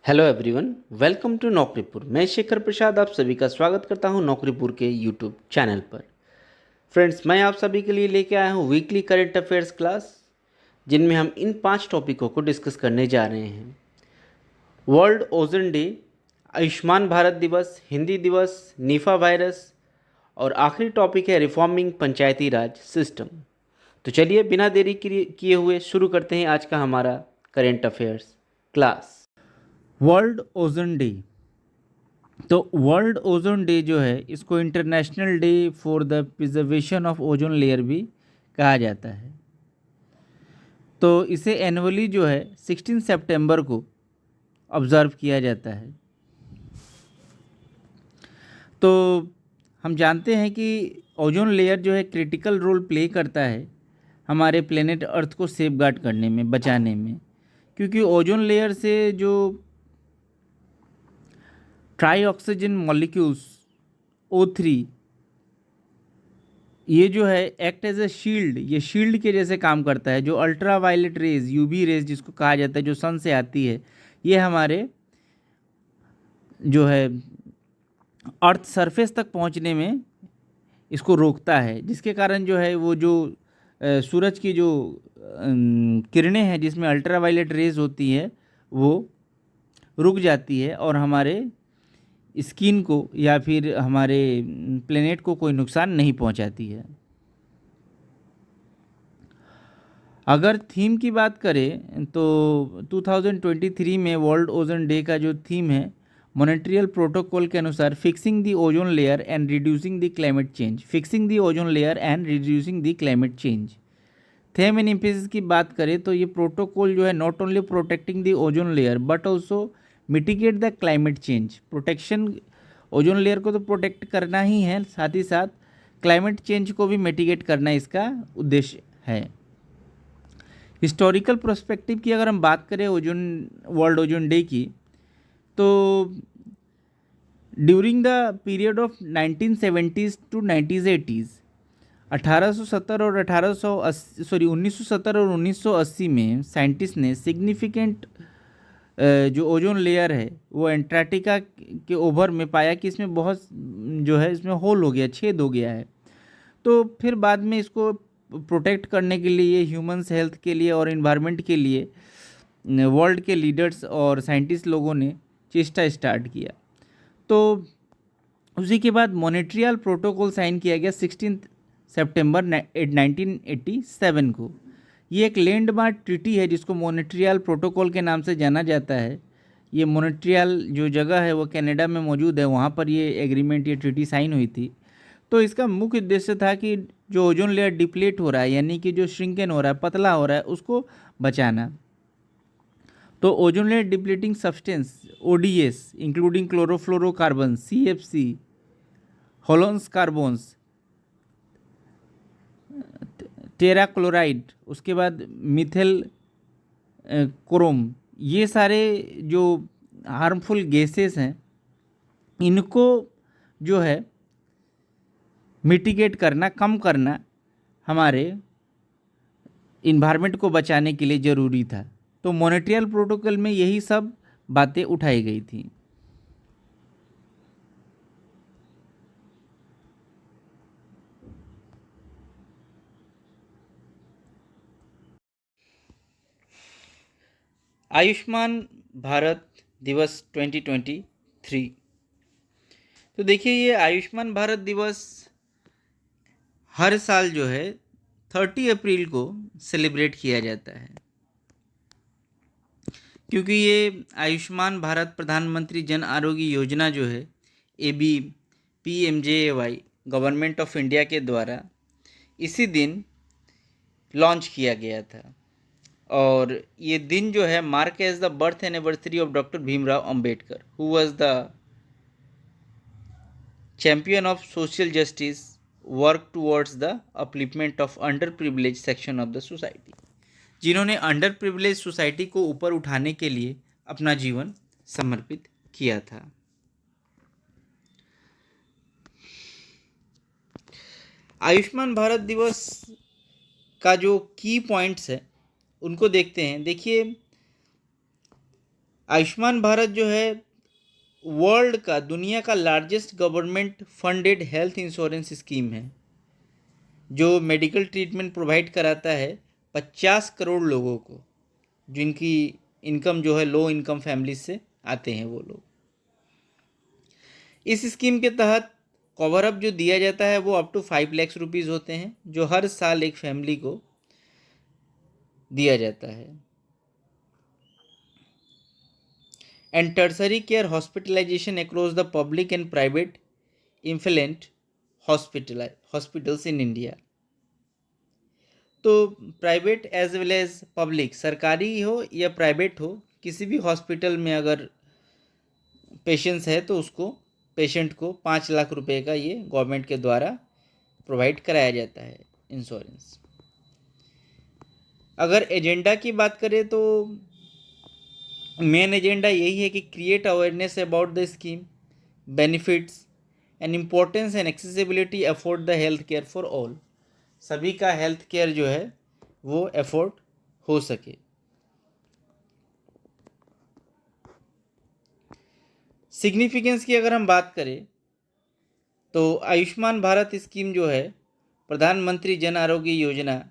Hello everyone, welcome to Naukripur. मैं शेखर प्रसाद आप सभी का स्वागत करता हूं नौकरीपुर के यूट्यूब चैनल पर। फ्रेंड्स, मैं आप सभी के लिए लेके आया हूं वीकली करंट अफेयर्स क्लास, जिनमें हम इन 5 टॉपिकों को डिस्कस करने जा रहे हैं। World ozone day, Ayushman Bharat दिवस, हिंदी दिवस, निफा वायरस और आखिरी टॉपिक है रिफॉर्मिंग पंचायती राज सिस्टम। तो चलिए बिना देरी किए हुए शुरू करते हैं आज का हमारा current affairs class. World ozone day. तो वर्ल्ड ओजोन डे जो है, इसको international day for the preservation of ozone layer भी कहा जाता है। तो इसे एनुअली जो है 16 सितंबर को ऑब्ज़र्व किया जाता है। तो हम जानते हैं कि ओजोन लेयर जो है क्रिटिकल रोल प्ले करता है हमारे प्लेनेट अर्थ को सेफगार्ड करने में, बचाने में, क्योंकि ओजोन लेयर से जो ट्राई ऑक्सीजन मॉलिक्यूल्स O3, ये जो है एक्ट एज ए शील्ड, ये शील्ड के जैसे काम करता है। जो ultra violet rays, UV rays जिसको कहा जाता है, जो सन से आती है, ये हमारे जो है अर्थ सरफेस तक पहुंचने में इसको रोकता है, जिसके कारण जो है वो जो सूरज की जो किरणें हैं जिसमें अल्ट्रा वायलेट रेज होती है, वो रुक जाती है और हमारे स्किन को या फिर हमारे प्लेनेट को कोई नुकसान नहीं पहुंचाती है। अगर थीम की बात करें तो 2023 में वर्ल्ड ओजोन डे का जो थीम है, मॉनेट्रियल प्रोटोकॉल के अनुसार fixing the ozone layer and reducing the climate change. Fixing the ozone layer and reducing the climate change. Theme and emphasis की बात करें तो ये प्रोटोकॉल जो है not only protecting the ozone layer but also mitigate the climate change. Protection, ozone layer को तो protect करना ही है, साथ ही साथ क्लाइमेट चेंज को भी मिटिगेट करना इसका उद्देश्य है। हिस्टोरिकल प्रोस्पेक्टिव की अगर हम बात करें ओजोन, वर्ल्ड ओजोन डे की, तो during the period of 1970s to 1980s, 1870 और 1970 और 1980 में साइंटिस्ट ने सिग्निफिकेंट जो ओजोन लेयर है वो एंटार्क्टिका के ओवर में पाया कि इसमें बहुत जो है इसमें होल हो गया, छेद हो गया है। तो फिर बाद में इसको प्रोटेक्ट करने के लिए, ह्यूमंस हेल्थ के लिए और इन्वायरमेंट के लिए वर्ल्ड के लीडर्स और साइंटिस्ट लोगों ने चेष्टा स्टार्ट किया। तो उसी के बाद मॉनेट्रियल प्रोटोकॉल साइन किया गया 16 सितंबर 1987 को। ये एक लैंडमार्क ट्रीटी है जिसको मॉनेट्रियल प्रोटोकॉल के नाम से जाना जाता है। ये मॉनेट्रियल जो जगह है वो कनाडा में मौजूद है, वहाँ पर ये एग्रीमेंट, ये ट्रीटी साइन हुई थी। तो इसका मुख्य उद्देश्य था कि जो ओजोन लेयर डिप्लीट हो रहा है, यानी कि जो श्रिंकन हो रहा है, पतला हो रहा है, उसको बचाना। तो ozone layer depleting substance ODS including chlorofluorocarbon, CFC, होलोन्स कार्बोन्स, टेरा क्लोराइड, उसके बाद मिथेल क्रोम, ये सारे जो हार्मफुल गैसेस हैं, इनको जो है मिटिगेट करना, कम करना हमारे इन्वायरमेंट को बचाने के लिए ज़रूरी था। तो मॉनेट्रियल प्रोटोकॉल में यही सब बातें उठाई गई थी। आयुष्मान भारत दिवस 2023। तो देखिए, ये आयुष्मान भारत दिवस हर साल जो है 30 अप्रैल को सेलिब्रेट किया जाता है, क्योंकि ये आयुष्मान भारत प्रधानमंत्री जन आरोग्य योजना जो है PMJAY गवर्नमेंट ऑफ इंडिया के द्वारा इसी दिन लॉन्च किया गया था। और ये दिन जो है mark as the birth anniversary of doctor Bhimrao Ambedkar, who was the champion of social justice, work towards the upliftment of under privilege section of the society, जिन्होंने अंडर प्रिविलेज सोसाइटी को ऊपर उठाने के लिए अपना जीवन समर्पित किया था। आयुष्मान भारत दिवस का जो की पॉइंट्स है उनको देखते हैं। देखिए, आयुष्मान भारत जो है वर्ल्ड का, दुनिया का largest government funded health insurance scheme है, जो मेडिकल ट्रीटमेंट प्रोवाइड कराता है 50 करोड़ लोगों को, जिनकी इनकम जो है लो इनकम फैमिली से आते हैं वो लोग। इस स्कीम के तहत कवर अप जो दिया जाता है वो अप टू 5 लाख रुपीज़ होते हैं, जो हर साल एक फैमिली को दिया जाता है। And tertiary care hospitalisation across the public and private influent hospitals in India. तो private as well as public, सरकारी हो या प्राइवेट हो, किसी भी हॉस्पिटल में अगर पेशेंट्स है तो उसको, पेशेंट को 5 लाख रुपए का ये गवर्नमेंट के द्वारा प्रोवाइड कराया जाता है इंश्योरेंस। अगर एजेंडा की बात करें तो मेन एजेंडा यही है कि create awareness about the scheme, benefits and importance and accessibility, afford the health care for all. सभी का हेल्थ केयर जो है वो अफोर्ड हो सके। सिग्निफिकेंस की अगर हम बात करें तो आयुष्मान भारत स्कीम जो है प्रधानमंत्री जन आरोग्य योजना,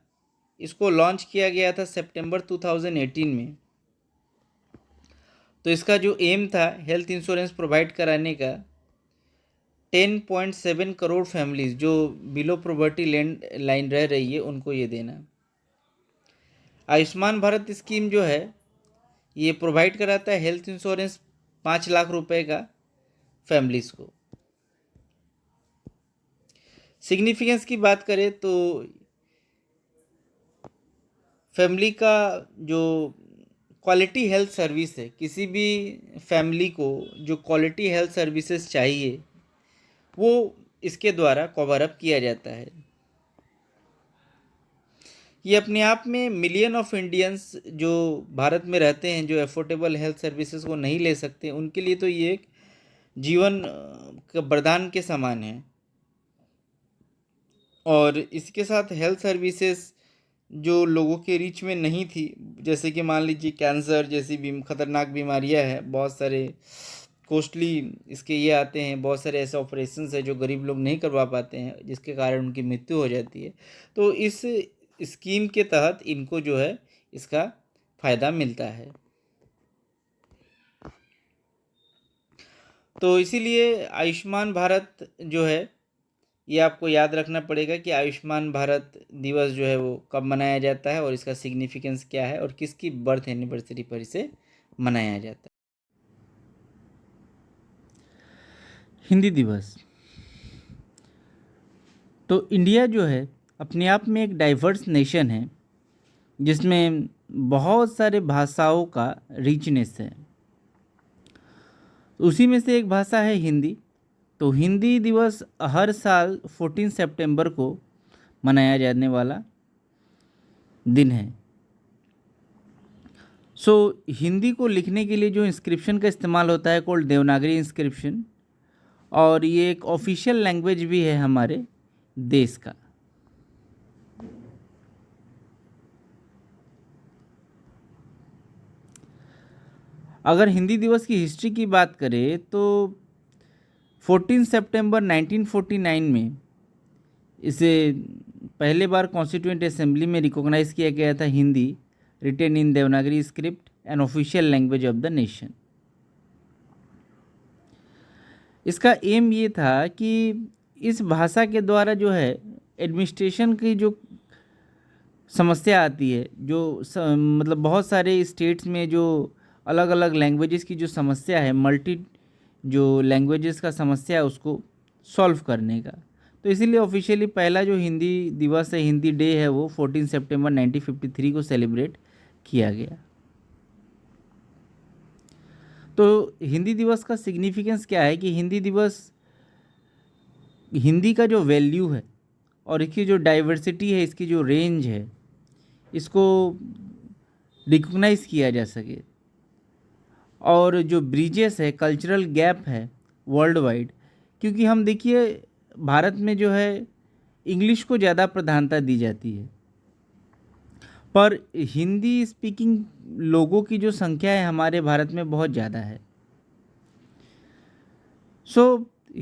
इसको लॉन्च किया गया था सितंबर 2018 में। तो इसका जो एम था हेल्थ इंश्योरेंस प्रोवाइड कराने का 10.7 करोड़ फैमिलीज जो बिलो पॉवर्टी लाइन रह रही है उनको ये देना। आयुष्मान भारत स्कीम जो है ये प्रोवाइड कराता है हेल्थ इंश्योरेंस 5 लाख रुपए का फैमिलीज को। सिग्निफिकेंस की बात करें तो फैमिली का जो क्वालिटी हेल्थ सर्विस है, किसी भी फैमिली को जो क्वालिटी हेल्थ सर्विसेज चाहिए वो इसके द्वारा कवर अप किया जाता है। ये अपने आप में मिलियन ऑफ इंडियंस जो भारत में रहते हैं, जो एफोर्डेबल हेल्थ सर्विसेज को नहीं ले सकते, उनके लिए तो ये एक जीवन का वरदान के समान है। और इसके साथ हेल्थ सर्विसेज जो लोगों के रीच में नहीं थी, जैसे कि मान लीजिए कैंसर जैसी खतरनाक बीमारियां हैं, बहुत सारे कॉस्टली इसके ये आते हैं, बहुत सारे ऐसे ऑपरेशंस है जो गरीब लोग नहीं करवा पाते हैं, जिसके कारण उनकी मृत्यु हो जाती है। तो इस स्कीम के तहत इनको जो है इसका फ़ायदा मिलता है। तो इसीलिए आयुष्मान भारत जो है ये आपको याद रखना पड़ेगा कि आयुष्मान भारत दिवस जो है वो कब मनाया जाता है और इसका सिग्निफिकेंस क्या है और किसकी बर्थ एनिवर्सरी पर इसे मनाया जाता है। हिंदी दिवस। तो इंडिया जो है अपने आप में एक डाइवर्स नेशन है, जिसमें बहुत सारे भाषाओं का रिचनेस है। उसी में से एक भाषा है हिंदी। तो हिंदी दिवस हर साल 14 सितंबर को मनाया जाने वाला दिन है। हिंदी को लिखने के लिए जो इंस्क्रिप्शन का इस्तेमाल होता है कॉल्ड देवनागरी इंस्क्रिप्शन, और ये एक ऑफिशियल लैंग्वेज भी है हमारे देश का। अगर हिंदी दिवस की हिस्ट्री की बात करें तो 14 सितंबर 1949 में इसे पहले बार कॉन्स्टिट्यूएंट असेंबली में रिकॉग्नाइज किया गया था। Hindi written in Devanagari script and official language of the nation. इसका एम ये था कि इस भाषा के द्वारा जो है एडमिनिस्ट्रेशन की जो समस्या आती है, जो मतलब बहुत सारे स्टेट्स में जो अलग अलग लैंग्वेजेस की जो समस्या है, मल्टी जो लैंग्वेजेस का समस्या है, उसको सॉल्व करने का। तो इसीलिए ऑफिशियली पहला जो हिंदी दिवस है, हिंदी डे है, वो 14 सितंबर 1953 को सेलिब्रेट किया गया। तो हिंदी दिवस का सिग्निफिकेंस क्या है कि हिंदी दिवस हिंदी का जो वैल्यू है और इसकी जो डाइवर्सिटी है, इसकी जो रेंज है, इसको रिकॉग्नाइज किया जा सके। और जो ब्रिजेस है, कल्चरल गैप है वर्ल्ड वाइड, क्योंकि हम देखिए भारत में जो है इंग्लिश को ज़्यादा प्रधानता दी जाती है, पर हिंदी स्पीकिंग लोगों की जो संख्या है हमारे भारत में बहुत ज़्यादा है। सो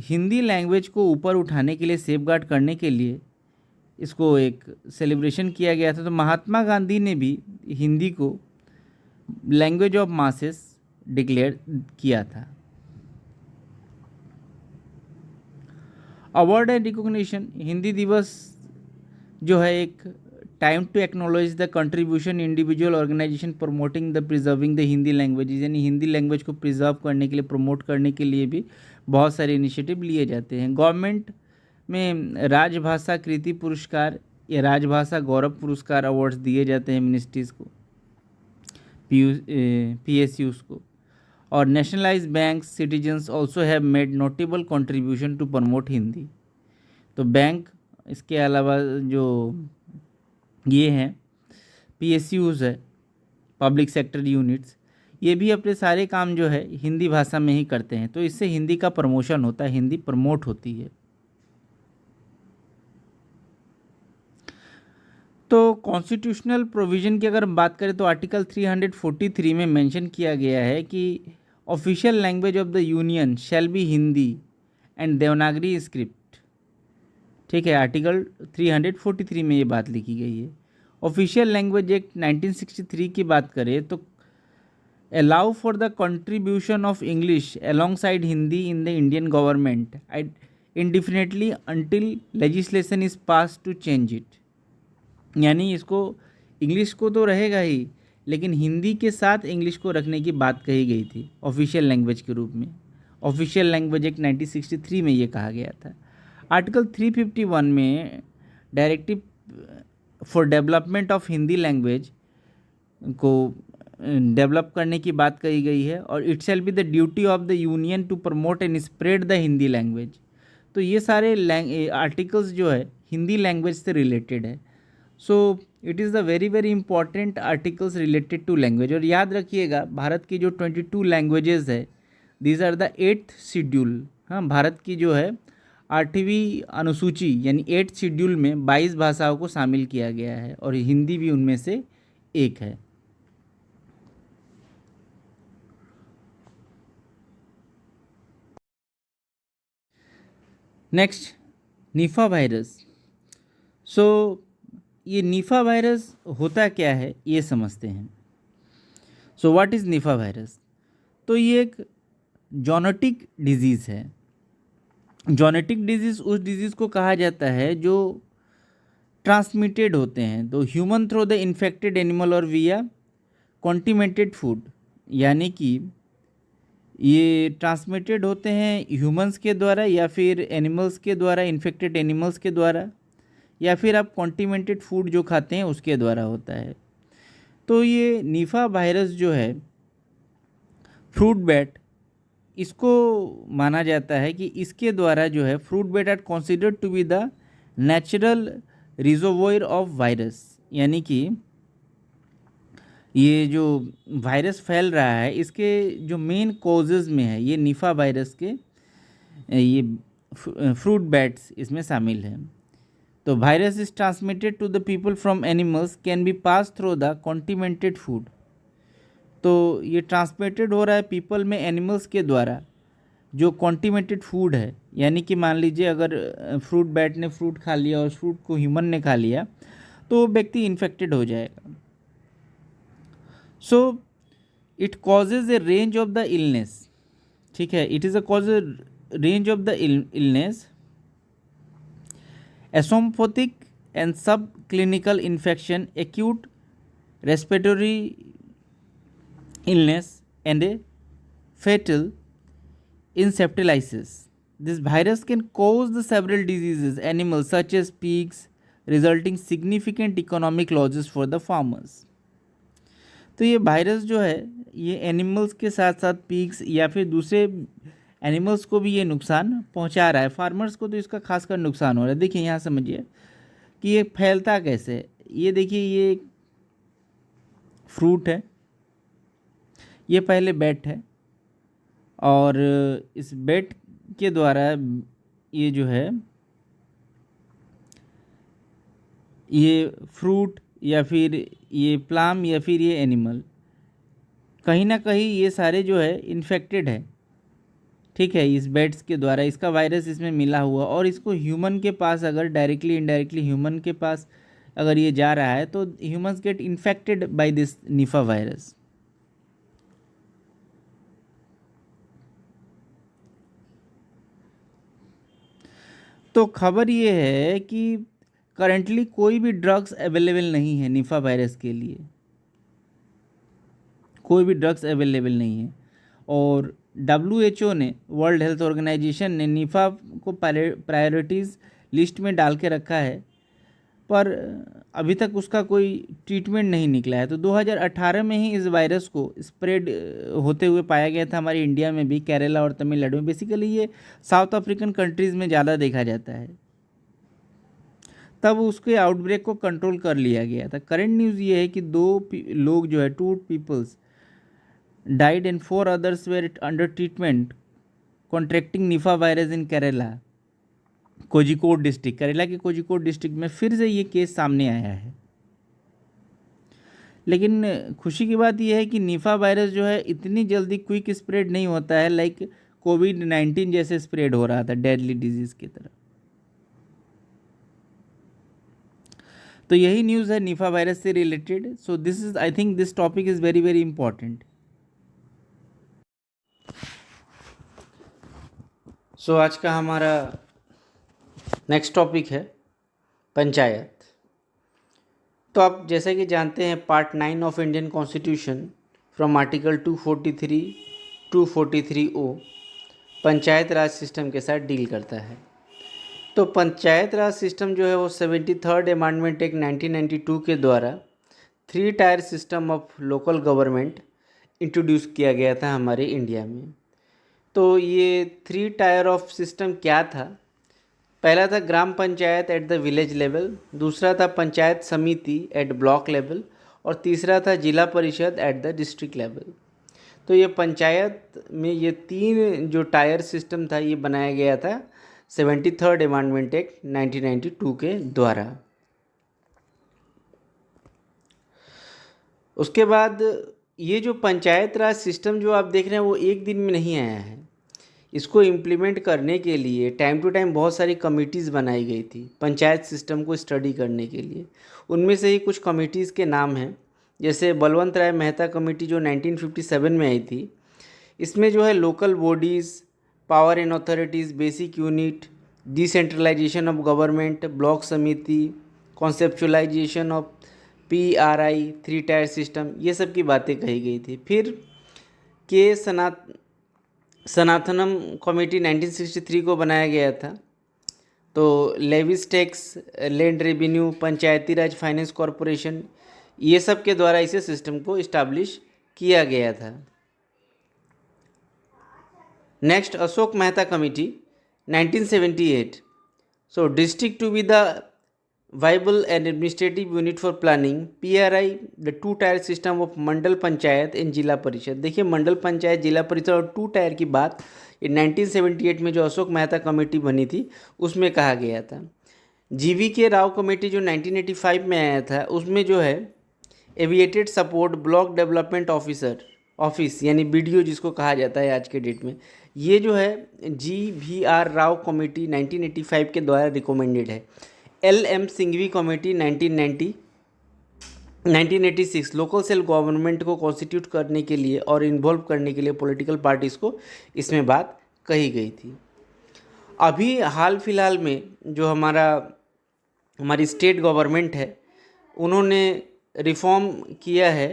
हिंदी लैंग्वेज को ऊपर उठाने के लिए, सेफगार्ड करने के लिए इसको एक सेलिब्रेशन किया गया था। तो महात्मा गांधी ने भी हिंदी को लैंग्वेज ऑफ मासेस डिक्लेयर किया था। अवार्ड एंड रिकॉग्निशन, हिंदी दिवस जो है एक time to acknowledge the contribution individual organisation promoting the preserving the Hindi language, यानी हिंदी लैंग्वेज को प्रिजर्व करने के लिए, प्रमोट करने के लिए भी बहुत सारे इनिशिएटिव लिए जाते हैं। गवर्नमेंट में राजभाषा कृति पुरस्कार या राजभाषा गौरव पुरस्कार अवार्ड्स दिए जाते हैं मिनिस्ट्रीज़ को, PSUs को। और nationalise bank citizens also have made notable contribution to promote Hindi. तो बैंक, इसके अलावा जो ये हैं PSUs है, पब्लिक सेक्टर यूनिट्स, ये भी अपने सारे काम जो है हिंदी भाषा में ही करते हैं। तो इससे हिंदी का प्रमोशन होता है, हिंदी प्रमोट होती है। तो कॉन्स्टिट्यूशनल प्रोविज़न की अगर बात करें तो आर्टिकल 343 में मेंशन किया गया है कि official language of the union shall be Hindi and Devanagari script. ठीक है, आर्टिकल 343 में ये बात लिखी गई है। ऑफिशियल लैंग्वेज एक्ट 1963 की बात करें तो allow for the contribution of English alongside Hindi in the Indian government indefinitely until legislation is passed to change it। यानी इसको, इंग्लिश को तो रहेगा ही, लेकिन हिंदी के साथ इंग्लिश को रखने की बात कही गई थी ऑफिशियल लैंग्वेज के रूप में। ऑफिशियल लैंग्वेज एक्ट 1963 में ये कहा गया था। आर्टिकल 351 में directive for development of Hindi language को डेवलप करने की बात कही गई है। और it shall be the duty of the union to promote and spread the Hindi language. तो ये सारे आर्टिकल्स जो है हिंदी लैंग्वेज से रिलेटेड है। So it is the very very important articles related to language. और याद रखिएगा, भारत की जो 22 लैंग्वेजेस है, these are the 8th schedule. हाँ, भारत की जो है 8वीं अनुसूची यानी 8th शेड्यूल में 22 भाषाओं को शामिल किया गया है और हिंदी भी उनमें से एक है। नेक्स्ट, निफा वायरस। सो ये निफा वायरस होता क्या है ये समझते हैं। सो व्हाट इज़ निफा वायरस? तो ये एक जोनेटिक डिजीज़ है। जोनेटिक डिजीज़ उस डिजीज़ को कहा जाता है जो ट्रांसमिटेड होते हैं, तो human through the infected animal और विया कॉन्टिमेंटेड फूड, यानी कि ये ट्रांसमिटेड होते हैं ह्यूमंस के द्वारा या फिर एनिमल्स के द्वारा, इन्फेक्टेड एनिमल्स के द्वारा, या फिर आप कॉन्टिमेंटेड फूड जो खाते हैं उसके द्वारा होता है। तो ये निफा वायरस जो है, फ्रूट बैट, इसको माना जाता है कि इसके द्वारा जो है fruit bat are considered to be the natural reservoir of virus, यानी कि ये जो वायरस फैल रहा है इसके जो मेन कॉजेज़ में है ये निफा वायरस के ये फ्रूट बैट्स इसमें शामिल है। तो virus is transmitted to the people from animals can be pass through the contaminated food. तो ये ट्रांसमिटेड हो रहा है पीपल में एनिमल्स के द्वारा जो कॉन्टिमेंटेड फूड है, यानी कि मान लीजिए अगर फ्रूट बैट ने फ्रूट खा लिया और उस फ्रूट को ह्यूमन ने खा लिया तो व्यक्ति इन्फेक्टेड हो जाएगा। So it causes a range of the illness. ठीक है, it is a cause range of the illness, asymptomatic and subclinical infection, acute respiratory illness and a fatal encephalitis. This virus can cause the several diseases animals such as pigs, resulting significant economic losses for the farmers. तो ये virus जो है ये animals के साथ साथ pigs या फिर दूसरे एनिमल्स को भी ये नुकसान पहुंचा रहा है। फार्मर्स को तो इसका खासकर नुकसान हो रहा है। देखिए यहाँ समझिए कि ये फैलता कैसे है। ये देखिए, ये एक फ्रूट है, ये पहले बैट है और इस बैट के द्वारा ये जो है ये फ्रूट या फिर ये प्लाम या फिर ये एनिमल कहीं ना कहीं ये सारे जो है इन्फेक्टेड है, ठीक है, इस बैट्स के द्वारा इसका वायरस इसमें मिला हुआ, और इसको ह्यूमन के पास अगर डायरेक्टली इनडायरेक्टली ह्यूमन के पास अगर ये जा रहा है तो humans get infected by this निफा वायरस। तो खबर ये है कि करंटली कोई भी ड्रग्स अवेलेबल नहीं है निफा वायरस के लिए, कोई भी ड्रग्स अवेलेबल नहीं है। और WHO ने, वर्ल्ड हेल्थ ऑर्गेनाइजेशन ने निफा को प्रायोरिटीज़ लिस्ट में डाल के रखा है, पर अभी तक उसका कोई ट्रीटमेंट नहीं निकला है। तो 2018 में ही इस वायरस को स्प्रेड होते हुए पाया गया था हमारे इंडिया में भी, केरला और तमिलनाडु में। बेसिकली ये साउथ अफ्रीकन कंट्रीज़ में ज़्यादा देखा जाता है, तब उसके आउटब्रेक को कंट्रोल कर लिया गया था। करंट न्यूज़ ये है कि लोग जो है 2 peoples died and 4 others were under treatment contracting Nipah virus in Kerala, Kozhikode district, Kerala के कोझिकोड डिस्ट्रिक्ट में फिर से ये केस सामने आया है। लेकिन खुशी की बात यह है कि निफा वायरस जो है इतनी जल्दी क्विक स्प्रेड नहीं होता है, लाइक कोविड-19 जैसे स्प्रेड हो रहा था, डेडली डिजीज़ की तरह। तो यही न्यूज़ है निफा वायरस से related. So this is, I think this topic is very very important. So आज का हमारा नेक्स्ट टॉपिक है पंचायत। तो आप जैसे कि जानते हैं part 9 of Indian constitution from article 243 243O panchayat Raj system के साथ डील करता है। तो पंचायत राज सिस्टम जो है वो 73rd अमेंडमेंट एक्ट 1992 के द्वारा 3 tier system of local government introduce किया गया था हमारे इंडिया में। तो ये 3 टायर ऑफ सिस्टम क्या था? पहला था ग्राम panchayat at the village level, दूसरा था पंचायत समिति एट ब्लॉक लेवल, और तीसरा था जिला परिषद एट द डिस्ट्रिक्ट लेवल। तो ये पंचायत में ये 3 जो टायर सिस्टम था ये बनाया गया था 73rd अमेंडमेंट एक्ट 1992 के द्वारा। उसके बाद ये जो पंचायत राज सिस्टम जो आप देख रहे हैं वो एक दिन में नहीं आया है। इसको इम्प्लीमेंट करने के लिए टाइम टू टाइम बहुत सारी कमिटीज़ बनाई गई थी पंचायत सिस्टम को स्टडी करने के लिए। उनमें से ही कुछ कमिटीज़ के नाम हैं, जैसे बलवंत राय मेहता कमेटी जो 1957 में आई थी। इसमें जो है local bodies, power and authorities, basic unit, decentralisation of government, block समिति, conceptualisation of PRI 3 tier system, ये सब की बातें कही गई थी। फिर के सनातनम कमेटी 1963 को बनाया गया था। तो लेविस टैक्स, लैंड रेवेन्यू, पंचायती राज फाइनेंस कॉरपोरेशन, ये सब के द्वारा इसे सिस्टम को इस्टाब्लिश किया गया था। Next Ashok Mehta committee 1978। So district to be the viable and administrative unit for planning, PRI the 2 tier system of mandal panchayat and Zila Parishad. देखिए मंडल पंचायत, जिला परिषद और 2 टायर की बात ये 1978 में जो अशोक मेहता कमेटी बनी थी उसमें कहा गया था। GVK राव कमेटी जो 1985 में आया था उसमें जो है एविएटेड सपोर्ट ब्लॉक डेवलपमेंट ऑफिस यानी BDO जिसको कहा जाता है आज के डेट में, ये जो है GVR राव कमेटी 1985 के द्वारा रिकमेंडेड है। LM Singhvi committee 1986 local self government को कॉन्स्टिट्यूट करने के लिए और इन्वॉल्व करने के लिए पॉलिटिकल पार्टीज़ को इसमें बात कही गई थी। अभी हाल फिलहाल में जो हमारी स्टेट गवर्नमेंट है उन्होंने रिफॉर्म किया है।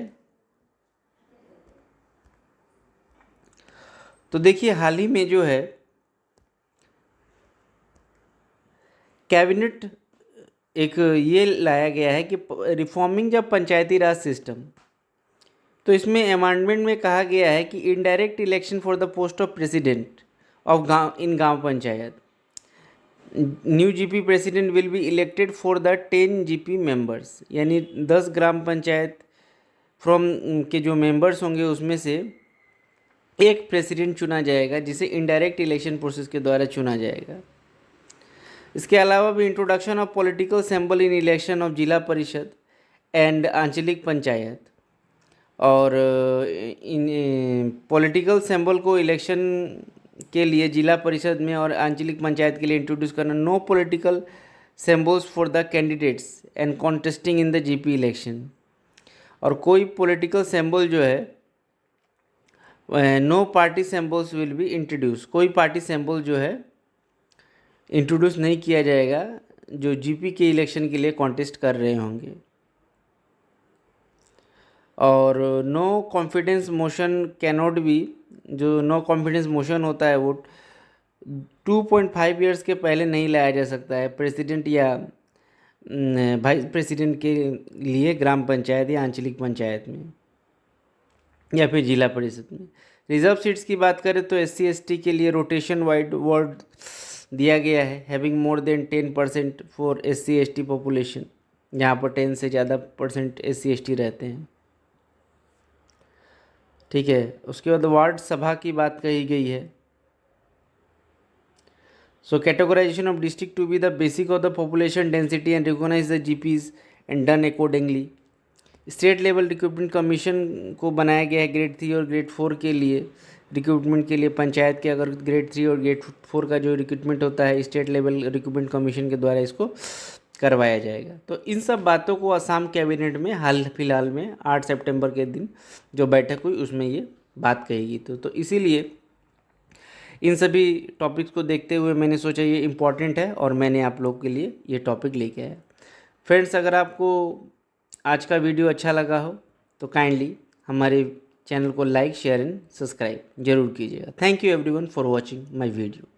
तो देखिए हाल ही में जो है कैबिनेट एक ये लाया गया है कि रिफॉर्मिंग जब पंचायती राज सिस्टम, तो इसमें अमेंडमेंट में कहा गया है कि indirect election for the post of president of गांव panchayat, new GP president will be elected for the 10 GP members, यानी 10 ग्राम पंचायत फ्रॉम के जो मेंबर्स होंगे उसमें से एक प्रेसिडेंट चुना जाएगा जिसे इनडायरेक्ट इलेक्शन प्रोसेस के द्वारा चुना जाएगा। इसके अलावा भी introduction of political symbol in election of जिला परिषद एंड आंचलिक पंचायत, और इन पॉलिटिकल सिंबल को इलेक्शन के लिए जिला परिषद में और आंचलिक पंचायत के लिए इंट्रोड्यूस करना। No political symbols for the candidates and contesting in the GP election. और कोई पॉलिटिकल सिंबल जो है, no party symbols will be introduce, कोई पार्टी सिंबल जो है इंट्रोड्यूस नहीं किया जाएगा जो जीपी के इलेक्शन के लिए कॉन्टेस्ट कर रहे होंगे। और no confidence motion cannot be, जो नो कॉन्फिडेंस मोशन होता है वो 2.5 ईयर्स के पहले नहीं लाया जा सकता है प्रेसिडेंट या वाइस प्रेसिडेंट के लिए ग्राम पंचायत या आंचलिक पंचायत में या फिर जिला परिषद में। रिजर्व सीट्स की बात करें तो SC/ST के लिए रोटेशन वाइड वर्ड दिया गया है, having more than 10% for SC/ST population, जहाँ पर 10 से ज़्यादा % SC/ST रहते हैं। ठीक है, उसके बाद वार्ड सभा की बात कही गई है। So categorization of district to be the basic of the population density and recognize the GPs and done accordingly. State level recruitment commission को बनाया गया है ग्रेड 3 और ग्रेड 4 के लिए रिक्रूटमेंट के लिए। पंचायत के अगर ग्रेड 3 और ग्रेड 4 का जो रिक्रूटमेंट होता है स्टेट लेवल रिक्रूटमेंट कमीशन के द्वारा इसको करवाया जाएगा। तो इन सब बातों को असम कैबिनेट में हाल फिलहाल में 8 सितंबर के दिन जो बैठक हुई उसमें ये बात कही गई। तो इसीलिए इन सभी टॉपिक्स को देखते हुए मैंने सोचा ये इम्पॉर्टेंट है और मैंने आप लोग के लिए ये टॉपिक लेके आया। फ्रेंड्स, अगर आपको आज का वीडियो अच्छा लगा हो तो काइंडली हमारे चैनल को लाइक, शेयर एंड सब्सक्राइब जरूर कीजिएगा। Thank you everyone for watching my video.